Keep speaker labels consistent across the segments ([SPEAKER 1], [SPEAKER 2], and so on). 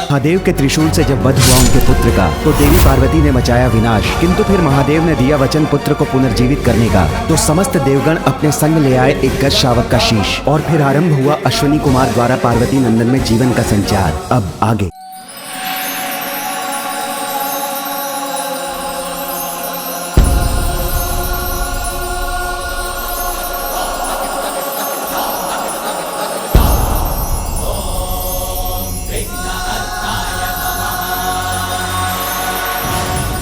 [SPEAKER 1] महादेव के त्रिशूल से जब वध हुआ उनके पुत्र का, तो देवी पार्वती ने मचाया विनाश। किंतु फिर महादेव ने दिया वचन पुत्र को पुनर्जीवित करने का, तो समस्त देवगण अपने संग ले आए एक गज शावक का शीश, और फिर आरंभ हुआ अश्विनी कुमार द्वारा पार्वती नंदन में जीवन का संचार। अब आगे।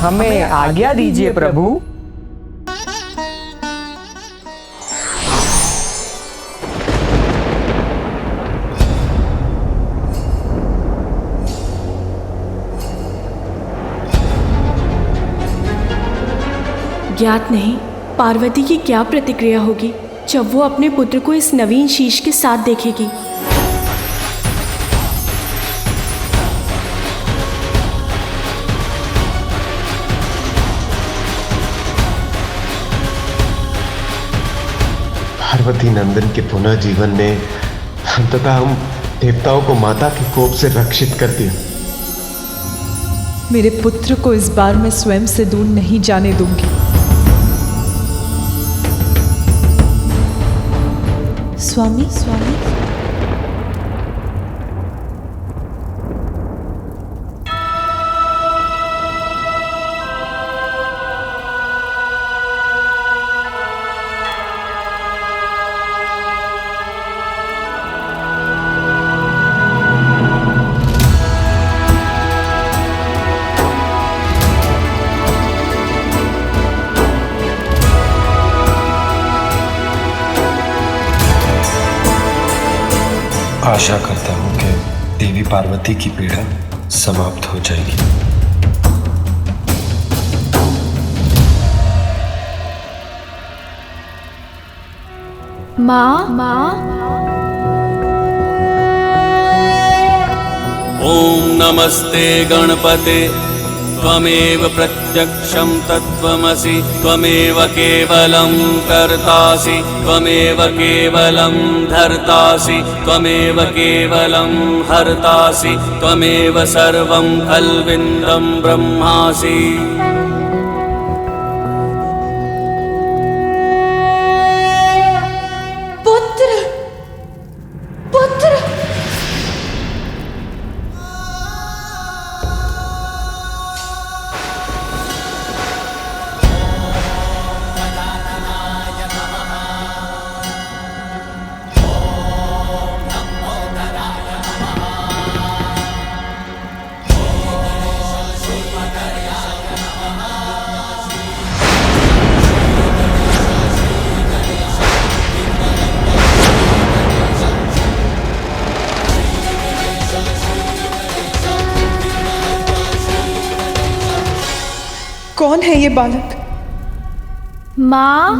[SPEAKER 2] हमें आज्ञा दीजिए प्रभु।
[SPEAKER 3] ज्ञात नहीं पार्वती की क्या प्रतिक्रिया होगी जब वो अपने पुत्र को इस नवीन शीश के साथ देखेगी।
[SPEAKER 4] पार्वती नंदन के पुनः जीवन ने अंततः हम देवताओं को माता के कोप से रक्षित कर दिया।
[SPEAKER 5] मेरे पुत्र को इस बार मैं स्वयं से दूर नहीं जाने दूंगी। स्वामी स्वामी
[SPEAKER 4] आशा करता हूं कि देवी पार्वती की पीड़ा समाप्त हो जाएगी।
[SPEAKER 3] माँ
[SPEAKER 6] ओम नमस्ते गणपते त्वमेव प्रत्यक्षं तत्त्वमसि त्वमेव केवलं कर्तासि त्वमेव केवलं धर्तासि त्वमेव केवलं हर्तासि त्वमेव सर्वं खल्विन्दं ब्रह्मासि।
[SPEAKER 5] कौन है ये बालक?
[SPEAKER 3] माँ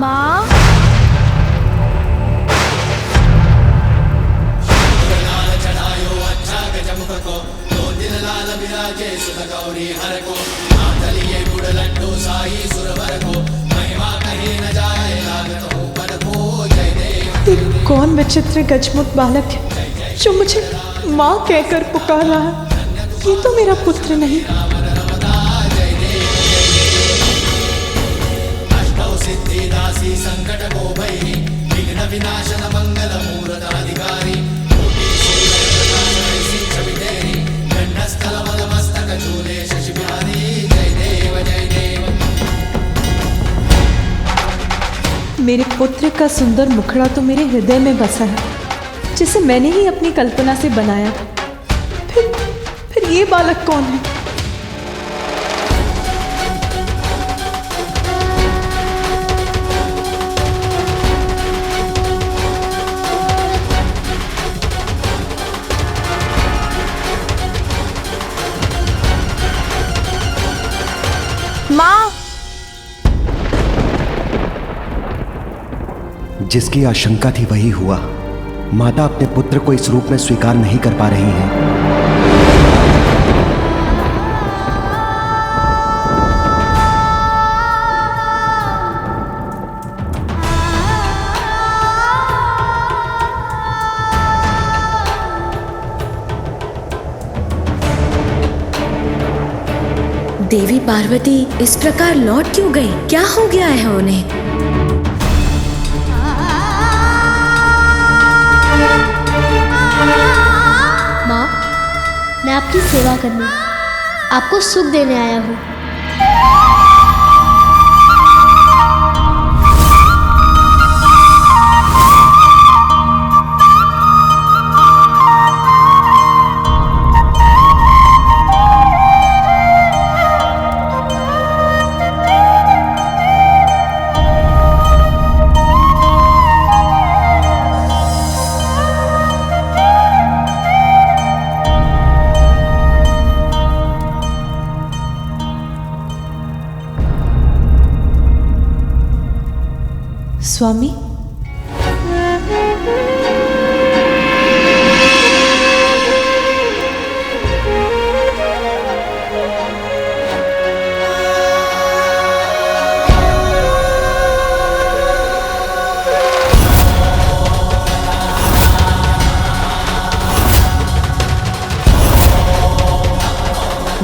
[SPEAKER 5] कौन विचित्र गजमुख बालक है जो मुझे माँ कहकर पुकार रहा है? ये तो मेरा पुत्र नहीं। मेरे पुत्र का सुंदर मुखड़ा तो मेरे हृदय में बसा है, जिसे मैंने ही अपनी कल्पना से बनाया। फिर ये बालक कौन है?
[SPEAKER 3] माँ
[SPEAKER 1] जिसकी आशंका थी वही हुआ। माता अपने पुत्र को इस रूप में स्वीकार नहीं कर पा रही हैं।
[SPEAKER 7] देवी पार्वती इस प्रकार लौट क्यों गई? क्या हो गया है उन्हें?
[SPEAKER 8] माँ, मैं आपकी सेवा करने, आपको सुख देने आया हूँ।
[SPEAKER 5] स्वामी,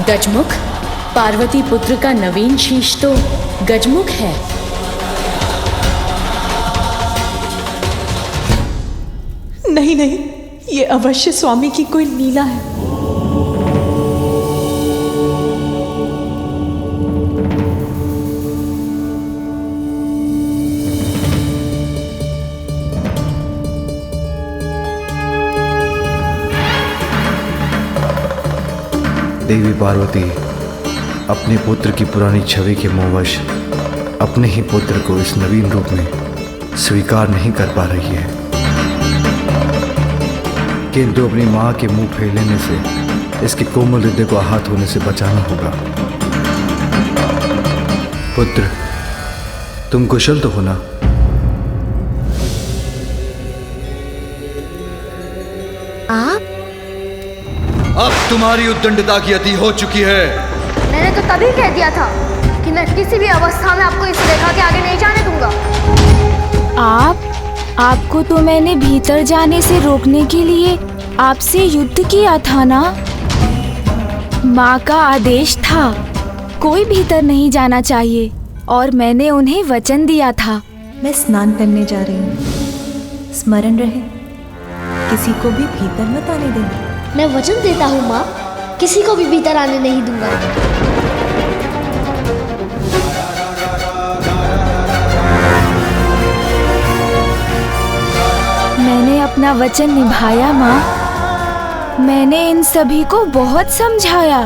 [SPEAKER 7] गजमुख, पार्वती पुत्र का नवीन शीश तो गजमुख है।
[SPEAKER 5] नहीं नहीं, ये अवश्य स्वामी की कोई लीला है।
[SPEAKER 1] देवी पार्वती अपने पुत्र की पुरानी छवि के मोहवश अपने ही पुत्र को इस नवीन रूप में स्वीकार नहीं कर पा रही है, किंतु अपनी मां के मुंह फेर लेने से इसके कोमल हृदय को आहत होने से बचाना होगा। पुत्र, तुम कुशल तो हो ना?
[SPEAKER 8] आप?
[SPEAKER 9] अब तुम्हारी उद्दंडता की अति हो चुकी है।
[SPEAKER 8] मैंने तो तभी कह दिया था कि मैं किसी भी अवस्था में आपको इस रेखा के आगे नहीं जाने दूंगा।
[SPEAKER 10] आपको तो मैंने भीतर जाने से रोकने के लिए आपसे युद्ध किया था ना? माँ का आदेश था कोई भीतर नहीं जाना चाहिए और मैंने उन्हें वचन दिया था।
[SPEAKER 11] मैं स्नान करने जा रही हूँ, स्मरण रहे किसी को भी भीतर मत आने देना।
[SPEAKER 8] मैं वचन देता हूँ माँ, किसी को भी भीतर आने नहीं दूंगा।
[SPEAKER 10] मैंने अपना वचन निभाया माँ। मैंने इन सभी को बहुत समझाया,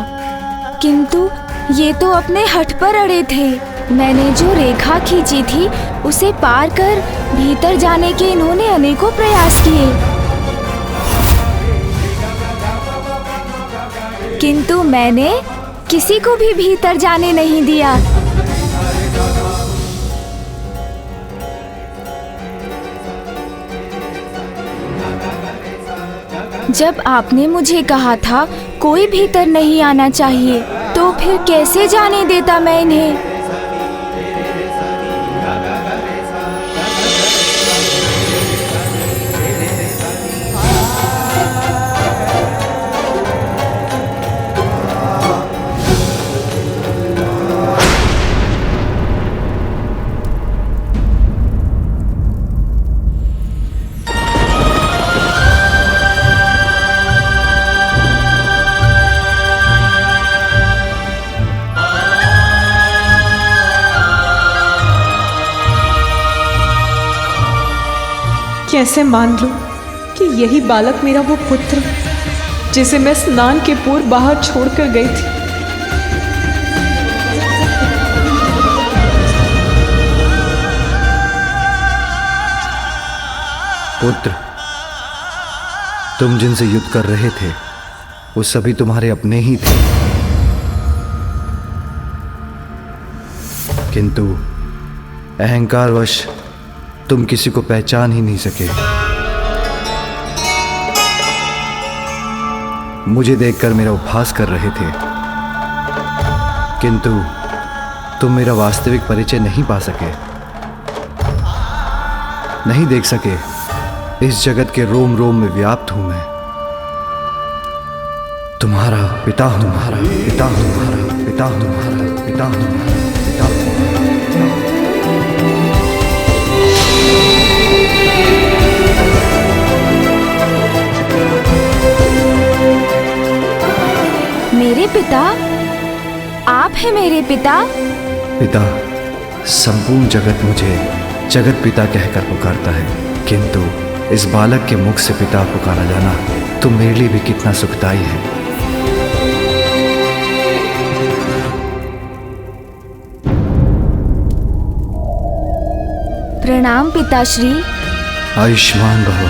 [SPEAKER 10] किंतु ये तो अपने हठ पर अड़े थे। मैंने जो रेखा खींची थी उसे पार कर भीतर जाने के इन्होंने अनेकों प्रयास किए, किंतु मैंने किसी को भी भीतर जाने नहीं दिया। जब आपने मुझे कहा था कोई भीतर नहीं आना चाहिए, तो फिर कैसे जाने देता मैं इन्हें?
[SPEAKER 5] कैसे मान लूं कि यही बालक मेरा वो पुत्र जिसे मैं स्नान के पूर्व बाहर छोड़कर गई थी।
[SPEAKER 1] पुत्र, तुम जिनसे युद्ध कर रहे थे वो सभी तुम्हारे अपने ही थे, किंतु अहंकारवश तुम किसी को पहचान ही नहीं सके। मुझे देखकर मेरा उपहास कर रहे थे, किंतु तुम मेरा वास्तविक परिचय नहीं पा सके, नहीं देख सके। इस जगत के रोम रोम में व्याप्त हूं मैं। तुम्हारा पिता हूं, तुम्हारा पिता हूं, तुम्हारा पिता।
[SPEAKER 9] पिता हूँ तुम्हारा, पिता हूँ तुम्हारा, पिता हूँ।
[SPEAKER 10] मेरे पिता? आप हैं मेरे पिता?
[SPEAKER 9] पिता, संपूर्ण जगत मुझे जगत पिता कहकर पुकारता है, किंतु इस बालक के मुख से पिता पुकारा जाना तो मेरे लिए भी कितना सुखदायी है।
[SPEAKER 10] प्रणाम पिताश्री।
[SPEAKER 9] आयुष्मान भव।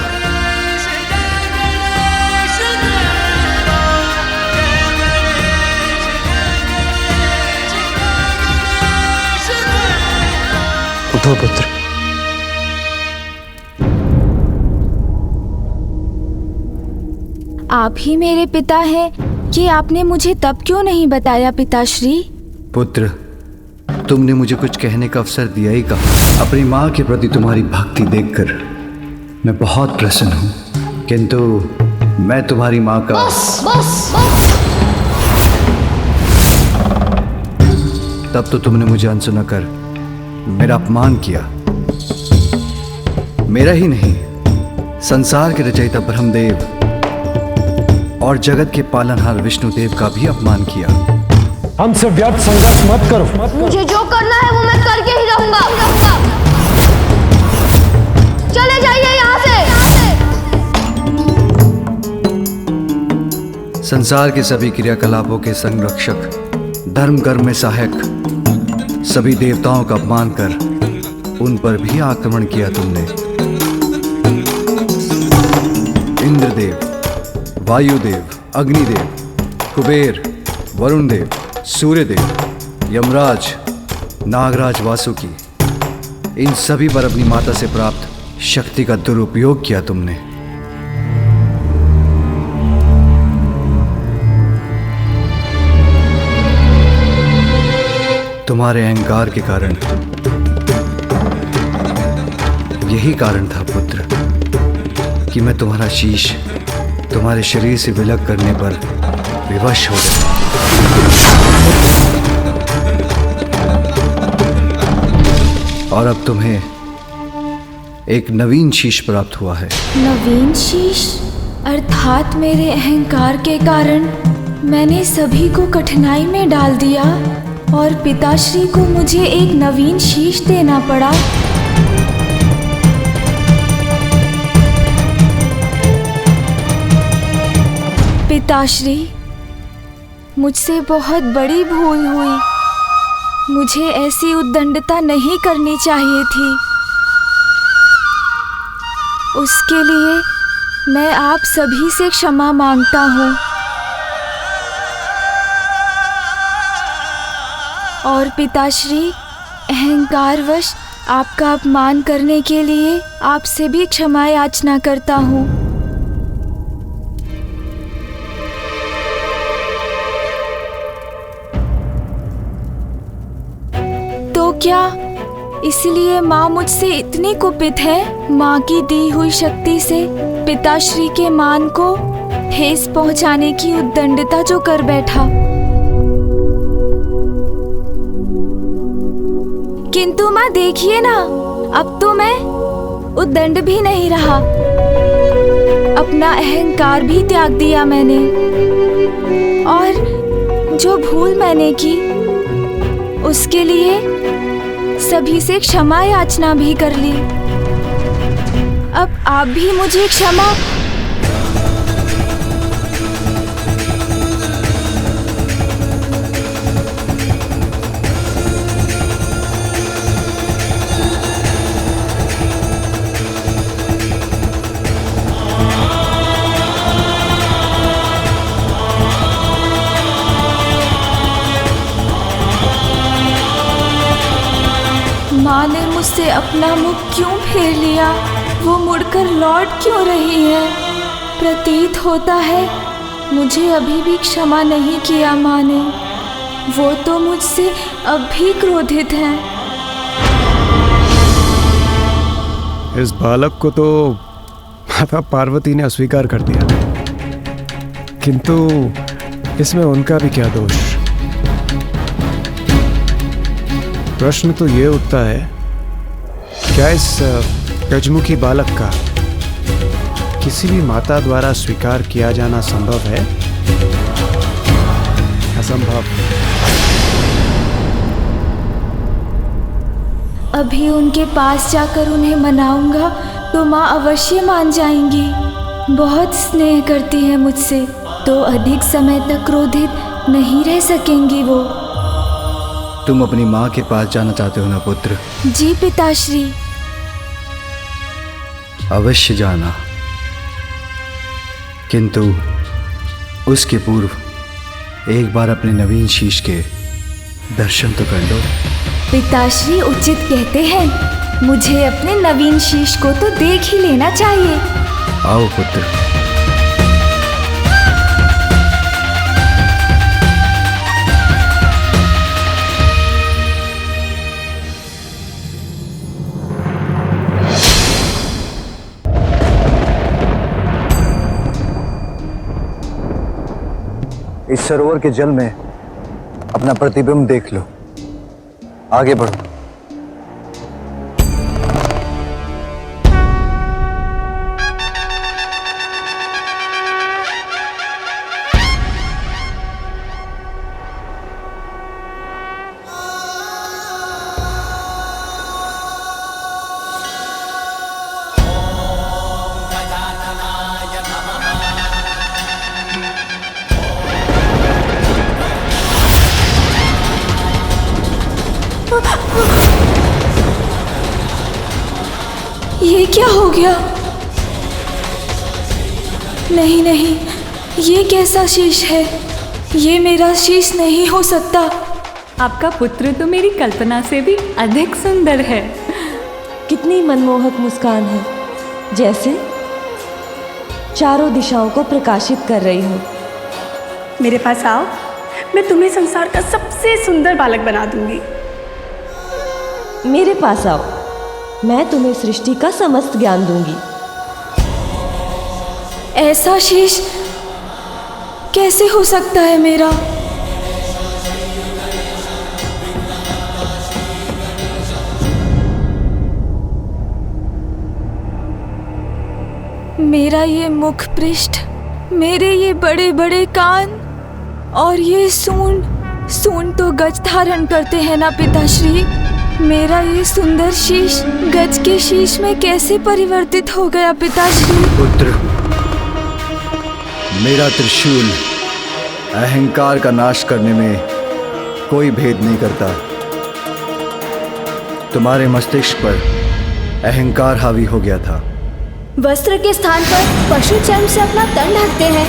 [SPEAKER 12] उठो पुत्र।
[SPEAKER 10] आप ही मेरे पिता हैं कि आपने मुझे तब क्यों नहीं बताया पिताश्री?
[SPEAKER 9] पुत्र, तुमने मुझे कुछ कहने का अवसर दिया ही कहा। अपनी माँ के प्रति तुम्हारी भक्ति देखकर मैं बहुत प्रसन्न हूँ, किंतु मैं तुम्हारी माँ का
[SPEAKER 8] बस बस बस।
[SPEAKER 9] तब तो तुमने मुझे अनसुना कर मेरा अपमान किया। मेरा ही नहीं, संसार के रचयिता ब्रह्मदेव और जगत के पालनहार विष्णुदेव का भी अपमान किया।
[SPEAKER 12] हमसे व्यर्थ संघर्ष मत करो।
[SPEAKER 8] मुझे जो करना है वो मैं करके ही रहूंगा। चले जाइए यहाँ से।
[SPEAKER 9] संसार के सभी क्रियाकलापों के संरक्षक, धर्म कर्म में सहायक सभी देवताओं का अपमान कर उन पर भी आक्रमण किया तुमने। इंद्रदेव, वायुदेव, अग्निदेव, कुबेर, वरुण देव, सूर्यदेव, यमराज, नागराज, वासुकी, इन सभी पर अपनी माता से प्राप्त शक्ति का दुरुपयोग किया तुमने। तुम्हारे अहंकार के कारण, यही कारण था पुत्र कि मैं तुम्हारा शीश तुम्हारे शरीर से विलग करने पर विवश हो गया। और अब तुम्हें एक नवीन शीश प्राप्त हुआ है।
[SPEAKER 10] नवीन शीश? अर्थात मेरे अहंकार के कारण मैंने सभी को कठिनाई में डाल दिया और पिताश्री को मुझे एक नवीन शीश देना पड़ा। पिताश्री, मुझसे बहुत बड़ी भूल हुई। मुझे ऐसी उद्दंडता नहीं करनी चाहिए थी। उसके लिए मैं आप सभी से क्षमा मांगता हूँ। और पिताश्री, अहंकारवश आपका अपमान करने के लिए आपसे भी क्षमा याचना करता हूँ। तो क्या इसलिए माँ मुझसे इतनी कुपित है? माँ की दी हुई शक्ति से पिताश्री के मान को ठेस पहुँचाने की उद्दंडता जो कर बैठा। किंतु माँ देखिए ना, अब तो मैं उद्दंड भी नहीं रहा। अपना अहंकार भी त्याग दिया मैंने और जो भूल मैंने की उसके लिए सभी से क्षमा याचना भी कर ली। अब आप भी मुझे क्षमा। माँ ने मुझसे अपना मुख क्यों फेर लिया? वो मुड़कर लौट क्यों रही है? प्रतीत होता है मुझे अभी भी क्षमा नहीं किया माँ ने। वो तो मुझसे अब भी क्रोधित हैं।
[SPEAKER 12] इस बालक को तो माता पार्वती ने अस्वीकार कर दिया, किंतु इसमें उनका भी क्या दोष? प्रश्न तो ये उठता है, क्या इस गजमुखी बालक का किसी भी माता द्वारा स्वीकार किया जाना संभव है? असंभव।
[SPEAKER 10] अभी उनके पास जाकर उन्हें मनाऊंगा तो माँ अवश्य मान जाएंगी। बहुत स्नेह करती है मुझसे, तो अधिक समय तक क्रोधित नहीं रह सकेंगी वो।
[SPEAKER 9] तुम अपनी माँ के पास जाना चाहते हो ना पुत्र?
[SPEAKER 10] जी पिताश्री।
[SPEAKER 9] अवश्य जाना, किंतु उसके पूर्व एक बार अपने नवीन शीश के दर्शन तो कर लो।
[SPEAKER 10] पिताश्री उचित कहते हैं, मुझे अपने नवीन शीश को तो देख ही लेना चाहिए।
[SPEAKER 9] आओ पुत्र। इस सरोवर के जल में अपना प्रतिबिंब देख लो। आगे बढ़ो।
[SPEAKER 10] ये क्या हो गया? नहीं नहीं, ये कैसा शीश है? ये मेरा शीश नहीं हो सकता।
[SPEAKER 5] आपका पुत्र तो मेरी कल्पना से भी अधिक सुंदर है।
[SPEAKER 11] कितनी मनमोहक मुस्कान है, जैसे चारों दिशाओं को प्रकाशित कर रही हो।
[SPEAKER 3] मेरे पास आओ, मैं तुम्हें संसार का सबसे सुंदर बालक बना दूंगी।
[SPEAKER 11] मेरे पास आओ, मैं तुम्हें सृष्टि का समस्त ज्ञान दूंगी।
[SPEAKER 10] ऐसा शीश कैसे हो सकता है मेरा? मेरा ये मुख पृष्ठ, मेरे ये बड़े बड़े कान और ये सूंड तो गज धारण करते हैं ना पिताश्री। मेरा ये सुंदर शीश गज के शीश में कैसे परिवर्तित हो गया पिताश्री?
[SPEAKER 9] पुत्र, मेरा त्रिशूल अहंकार का नाश करने में कोई भेद नहीं करता। तुम्हारे मस्तिष्क पर अहंकार हावी हो गया था।
[SPEAKER 13] वस्त्र के स्थान पर पशु चर्म से अपना तन ढकते हैं।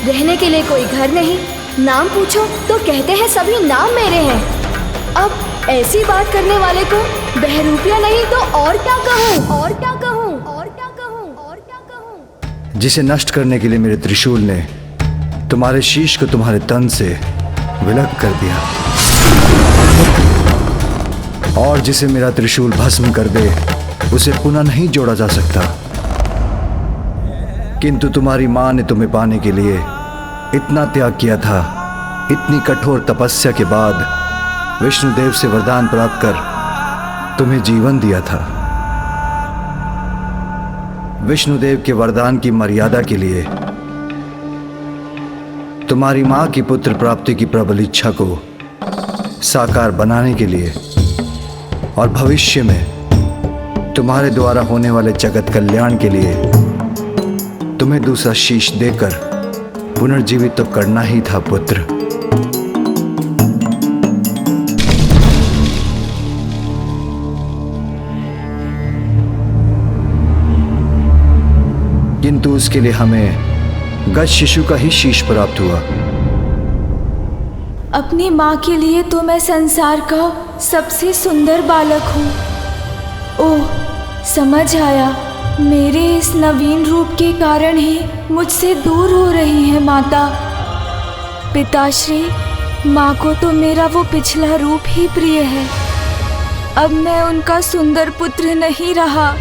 [SPEAKER 13] रहने के लिए कोई घर नहीं, नाम पूछो तो कहते हैं सभी नाम मेरे हैं। अब ऐसी बात करने वाले को बहरूपिया नहीं तो और क्या कहूँ, और क्या कहूँ, और क्या कहूँ, और क्या कहूँ।
[SPEAKER 9] जिसे नष्ट करने के लिए मेरे त्रिशूल ने तुम्हारे शीश को तुम्हारे तन से विलग कर दिया, और जिसे मेरा त्रिशूल भस्म कर दे उसे पुनः नहीं जोड़ा जा सकता। किंतु तुम्हारी माँ ने तुम्हें पाने के लिए इतना त्याग किया था। इतनी कठोर तपस्या के बाद विष्णुदेव से वरदान प्राप्त कर तुम्हें जीवन दिया था। विष्णुदेव के वरदान की मर्यादा के लिए तुम्हारी मां की पुत्र प्राप्ति की प्रबल इच्छा को साकार बनाने के लिए और भविष्य में तुम्हारे द्वारा होने वाले जगत कल्याण के लिए तुम्हें दूसरा शीश देकर पुनर्जीवित तो करना ही था पुत्र। किंतु उसके लिए हमें गज शिशु का ही शीश प्राप्त हुआ।
[SPEAKER 10] अपनी माँ के लिए तो मैं संसार का सबसे सुंदर बालक हूँ। ओह, समझ आया, मेरे इस नवीन रूप के कारण ही मुझसे दूर हो रही है माता। पिताश्री, माँ को तो मेरा वो पिछला रूप ही प्रिय है। अब मैं उनका सुंदर पुत्र नहीं रहा,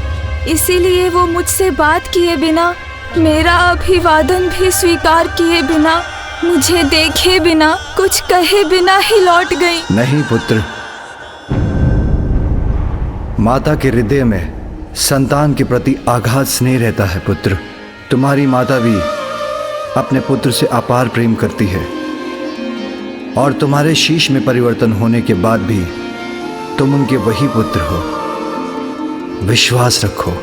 [SPEAKER 10] इसीलिए वो मुझसे बात किए बिना, मेरा अभिवादन भी स्वीकार किए बिना, मुझे देखे बिना, कुछ कहे बिना ही लौट गई।
[SPEAKER 9] नहीं पुत्र, माता के हृदय में संतान के प्रति आघात स्नेह रहता है पुत्र। तुम्हारी माता भी अपने पुत्र से अपार प्रेम करती है और तुम्हारे शीश में परिवर्तन होने के बाद भी तुम उनके वही पुत्र हो। विश्वास रखो,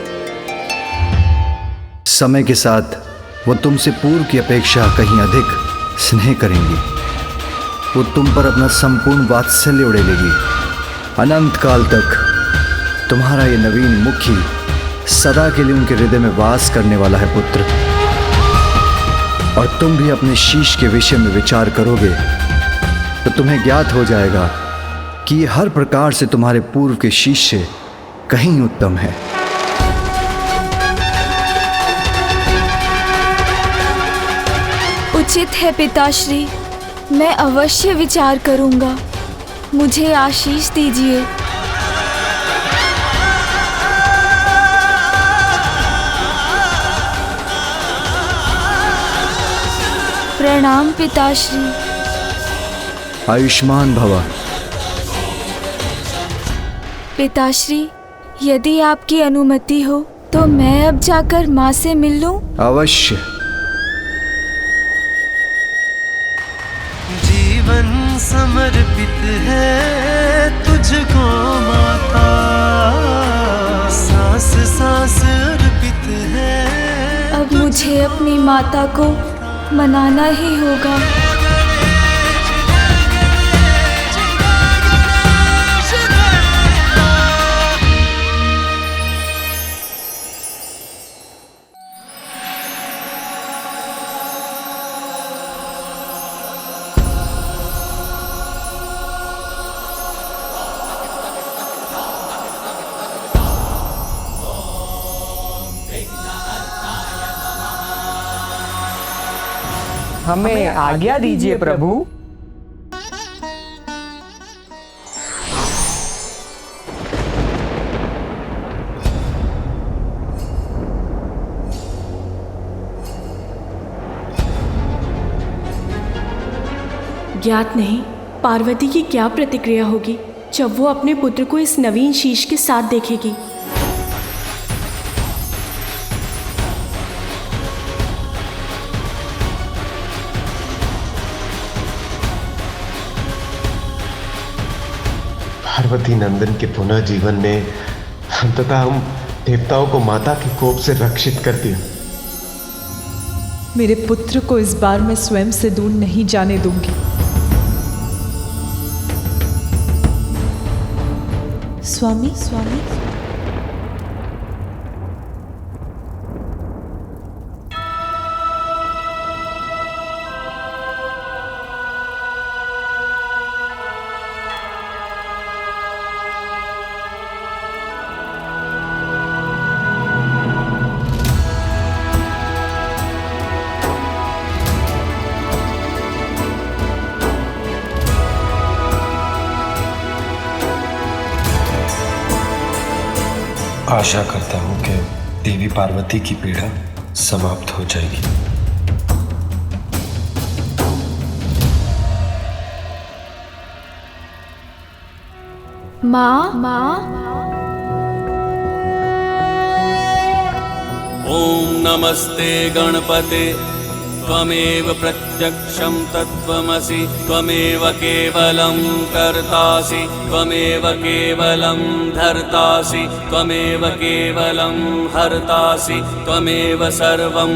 [SPEAKER 9] समय के साथ वो तुमसे पूर्व की अपेक्षा कहीं अधिक स्नेह करेंगी। वो तुम पर अपना संपूर्ण वात्सल्य उड़ेलेगी। अनंत काल तक तुम्हारा ये नवीन मुखी सदा के लिए उनके हृदय में वास करने वाला है पुत्र। और तुम भी अपने शीश के विषय में विचार करोगे तो तुम्हें ज्ञात हो जाएगा कि ये हर प्रकार से तुम्हारे पूर्व के शीश से कहीं उत्तम है।
[SPEAKER 10] उचित है पिताश्री, मैं अवश्य विचार करूंगा। मुझे आशीष दीजिए। प्रणाम पिताश्री।
[SPEAKER 9] आयुष्मान भव।
[SPEAKER 10] पिताश्री, यदि आपकी अनुमति हो तो मैं अब जाकर माँ से मिल लूं?
[SPEAKER 9] अवश्य।
[SPEAKER 14] जीवन समर्पित है तुझको माता, सांस सांस अर्पित है।
[SPEAKER 10] अब मुझे अपनी माता को मनाना ही होगा।
[SPEAKER 2] हमें आज्ञा दीजिए प्रभु।
[SPEAKER 3] ज्ञात नहीं पार्वती की क्या प्रतिक्रिया होगी जब वो अपने पुत्र को इस नवीन शीश के साथ देखेगी।
[SPEAKER 4] पार्वती नंदन के पुनः जीवन ने अंततः हम देवताओं को माता के कोप से रक्षित कर दिया।
[SPEAKER 5] मेरे पुत्र को इस बार मैं स्वयं से दूर नहीं जाने दूंगी। स्वामी, स्वामी।
[SPEAKER 15] आशा करता हूँ कि देवी पार्वती की पीड़ा समाप्त हो जाएगी।
[SPEAKER 10] माँ।
[SPEAKER 6] ओम नमस्ते गणपते त्वमेव प्रत्यक्षं तत्त्वमसि त्वमेव केवलं कर्तासि त्वमेव केवलं धर्तासि त्वमेव केवलं हर्तासि त्वमेव सर्वं